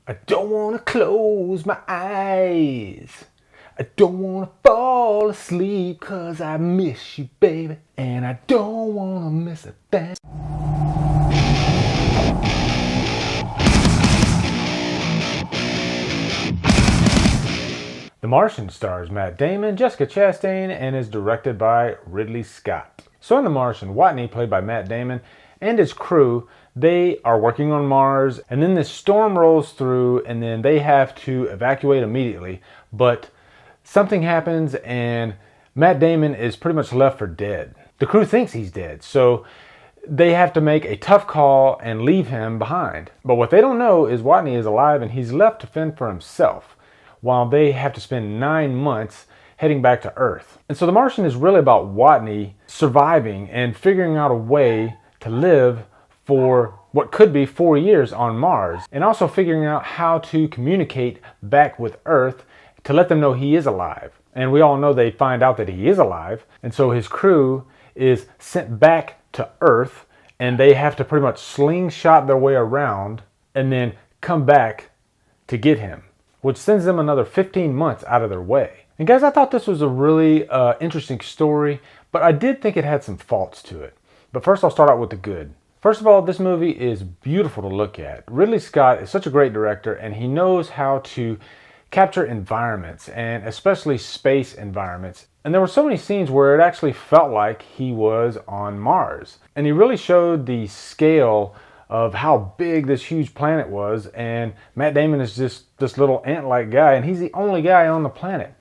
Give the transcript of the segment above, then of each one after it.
I don't wanna close my eyes. I don't wanna fall asleep 'cause I miss you, baby. And I don't wanna miss a thing. The Martian stars Matt Damon, Jessica Chastain, and is directed by Ridley Scott. So in The Martian, Watney, played by Matt Damon, and his crew, they are working on Mars, and then this storm rolls through, and then they have to evacuate immediately. But something happens, and Matt Damon is pretty much left for dead. The crew thinks he's dead, so they have to make a tough call and leave him behind. But what they don't know is Watney is alive, and he's left to fend for himself, while they have to spend 9 months heading back to Earth. And so The Martian is really about Watney surviving and figuring out a way to live for what could be 4 years on Mars, and also figuring out how to communicate back with Earth to let them know he is alive. And we all know they find out that he is alive, and so his crew is sent back to Earth, and they have to pretty much slingshot their way around and then come back to get him, which sends them another 15 months out of their way. And guys, I thought this was a really interesting story, but I did think it had some faults to it. But first I'll start out with the good. First of all, this movie is beautiful to look at. Ridley Scott is such a great director, and he knows how to capture environments, and especially space environments. And there were so many scenes where it actually felt like he was on Mars. And he really showed the scale of how big this huge planet was, and Matt Damon is just this little ant-like guy, and he's the only guy on the planet.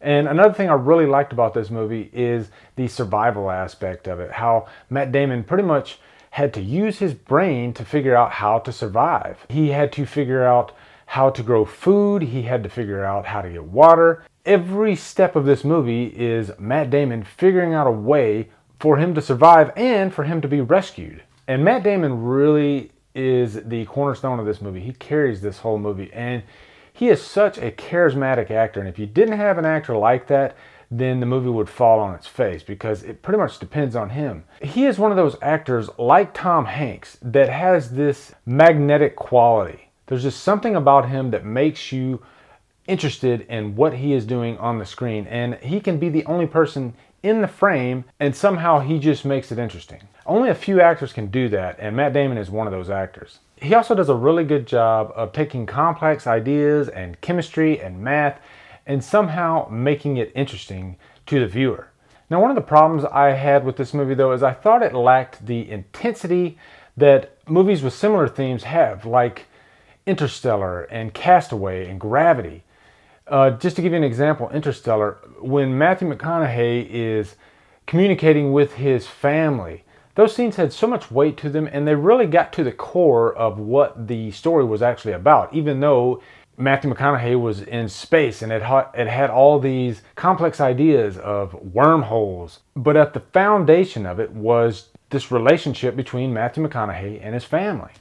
And another thing I really liked about this movie is the survival aspect of it, how Matt Damon pretty much had to use his brain to figure out how to survive. He had to figure out how to grow food, he had to figure out how to get water. Every step of this movie is Matt Damon figuring out a way for him to survive and for him to be rescued. And Matt Damon really is the cornerstone of this movie. He carries this whole movie, and he is such a charismatic actor. And if you didn't have an actor like that, then the movie would fall on its face, because it pretty much depends on him. He is one of those actors like Tom Hanks that has this magnetic quality. There's just something about him that makes you interested in what he is doing on the screen, and he can be the only person in the frame, and somehow he just makes it interesting. Only a few actors can do that, and Matt Damon is one of those actors. He also does a really good job of taking complex ideas and chemistry and math and somehow making it interesting to the viewer. Now, one of the problems I had with this movie, though, is I thought it lacked the intensity that movies with similar themes have, like Interstellar and Castaway and Gravity. Just to give you an example, Interstellar, when Matthew McConaughey is communicating with his family, those scenes had so much weight to them, and they really got to the core of what the story was actually about, even though Matthew McConaughey was in space and it had all these complex ideas of wormholes. But at the foundation of it was this relationship between Matthew McConaughey and his family.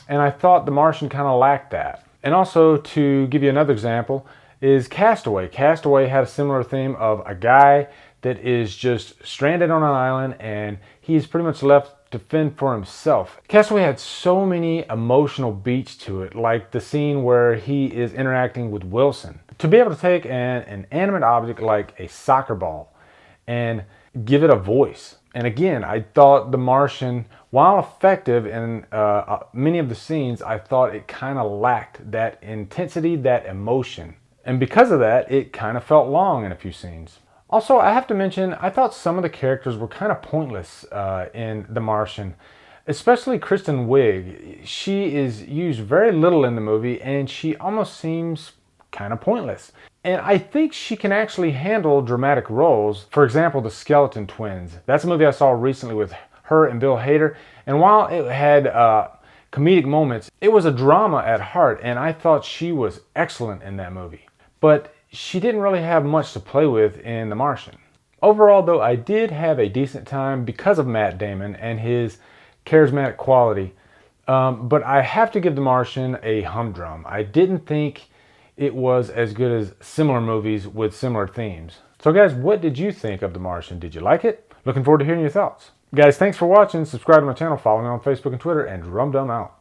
And I thought The Martian kind of lacked that. And also, to give you another example, is Castaway. Castaway had a similar theme of a guy that is just stranded on an island, and he's pretty much left to fend for himself. Castaway had so many emotional beats to it, like the scene where he is interacting with Wilson. To be able to take an inanimate object like a soccer ball and give it a voice. And again, I thought The Martian, while effective in many of the scenes, I thought it kind of lacked that intensity, that emotion. And because of that, it kind of felt long in a few scenes. Also, I have to mention, I thought some of the characters were kind of pointless in The Martian, especially Kristen Wiig. She is used very little in the movie, and she almost seems kind of pointless. And I think she can actually handle dramatic roles. For example, The Skeleton Twins. That's a movie I saw recently with her and Bill Hader. And while it had comedic moments, it was a drama at heart, and I thought she was excellent in that movie. But she didn't really have much to play with in The Martian. Overall, though, I did have a decent time because of Matt Damon and his charismatic quality. But I have to give The Martian a humdrum. I didn't think it was as good as similar movies with similar themes. So guys, what did you think of The Martian? Did you like it? Looking forward to hearing your thoughts. Guys, thanks for watching. Subscribe to my channel, follow me on Facebook and Twitter, and Humdrum out.